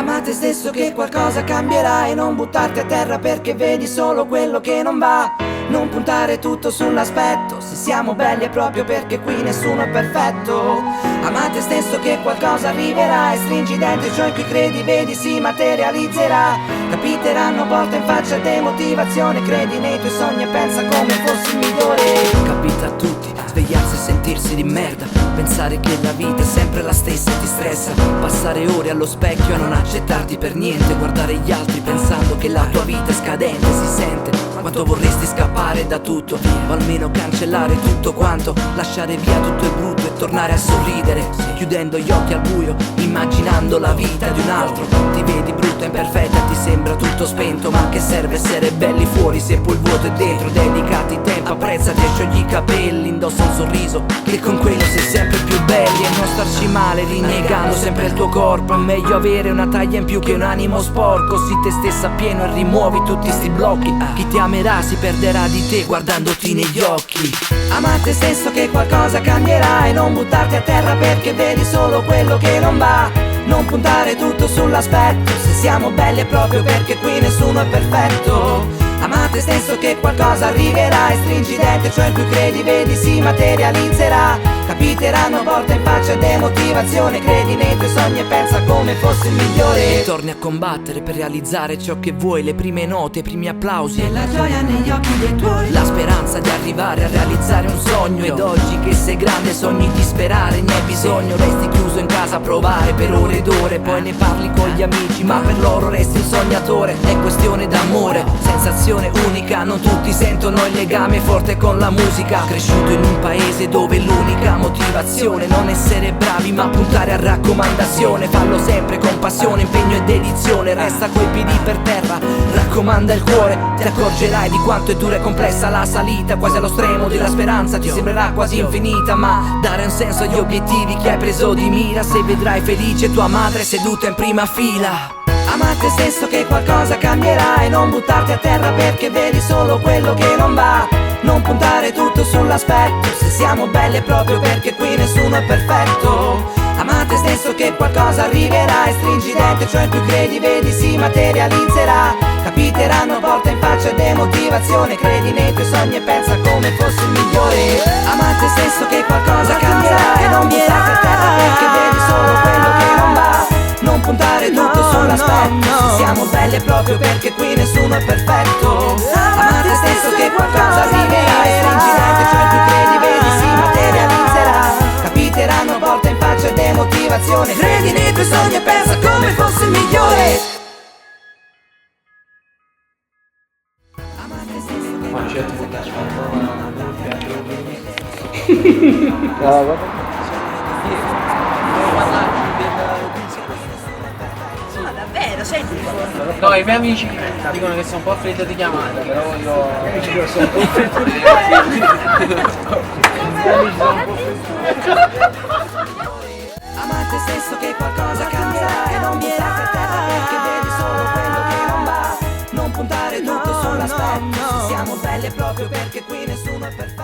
Ama te stesso che qualcosa cambierà e non buttarti a terra perché vedi solo quello che non va. Non puntare tutto sull'aspetto, se siamo belli è proprio perché qui nessuno è perfetto. Ama te stesso che qualcosa arriverà e stringi dentro ciò in cui credi, vedi si materializzerà. Capiteranno porta in faccia demotivazione, credi nei tuoi sogni e pensa come fossi il migliore. Capita a tutti, svegliarsi e sentirsi di merda, pensare che la vita è sempre la stessa e ti stressa. Passare ore allo specchio e non accettarti per niente, guardare gli altri pensando che la tua vita è scadente. Si sente quanto vorresti scappare da tutto, o almeno cancellare tutto quanto, lasciare via tutto il brutto e tornare a sorridere, chiudendo gli occhi al buio, immaginando la vita di un altro. Ti vedi brutta e imperfetta, ti sembra tutto spento, ma che serve essere belli fuori se poi il vuoto è dentro. Dedicati tempo, apprezzati e sciogli i capelli, indossa un sorriso che con quello sei sempre più belli. E non starci male rinnegando sempre il tuo corpo, è meglio avere una taglia in più che un animo sporco. Sii te stessa pieno e rimuovi tutti sti blocchi, chi ti amerà si perderà di te guardandoti negli occhi. Ama te stesso che qualcosa cambierà e non buttarti a terra perché vedi solo quello che non va. Non puntare tutto sull'aspetto, se siamo belli è proprio perché qui nessuno è perfetto. Ama te stesso che qualcosa arriverà e stringi dentro ciò in cui credi, vedi si materializzerà. Capiteranno porta in faccia demotivazione, credi nei tuoi sogni e pensa come fossi il migliore. E torni a combattere per realizzare ciò che vuoi, le prime note, i primi applausi e la gioia negli occhi dei tuoi, la speranza di arrivare a realizzare un sogno. Ed oggi che sei grande sogni di sperare, ne hai bisogno, resti chiuso in casa a provare per ore ed ore, poi ne parli con gli amici ma per loro resti un sognatore. È questione d'amore, sensazione unica, non tutti sentono il legame forte con la musica. Cresciuto in un paese dove l'unica motivazione non essere bravi ma puntare a raccomandazione. Fallo sempre con passione, impegno e dedizione, resta coi piedi per terra, raccomanda il cuore. Ti accorgerai di quanto è dura e complessa la salita, quasi allo stremo della speranza ti sembrerà quasi infinita, ma dare un senso agli obiettivi che hai preso di mira, se vedrai felice tua madre seduta in prima fila. Ama te stesso che qualcosa cambierà e non buttarti a terra perché vedi solo quello che non va. Non puntare tutto sull'aspetto, se siamo belli è proprio perché qui nessuno è perfetto. Ama te stesso che qualcosa arriverà e stringi dentro ciò in cui credi, vedi si materializzerà. Capiteranno porta in faccia demotivazione, credi nei tuoi sogni e pensa come fossi il migliore. Ama te stesso che qualcosa cambierà e non buttarti a terra perché vedi solo quello che non va. Non puntare tutto sull'aspetto, se siamo belli è proprio perché qui nessuno è perfetto. Ama te stesso che qualcosa arriverà e stringi dentro ciò in cui credi, vedi si materializzerà. Capiteranno porta in faccia demotivazione, credi nei tuoi sogni e pensa come fossi il migliore. Ma certo che davvero, senti? no, i miei amici dicono che sono un po' freddo di chiamata, però io sono un po' freddo di Ama te stesso che qualcosa cambierà e non buttarti a terra perché vedi solo quello che non va. Non puntare tutto sull'aspetto, se siamo belli è proprio perché qui nessuno è perfetto.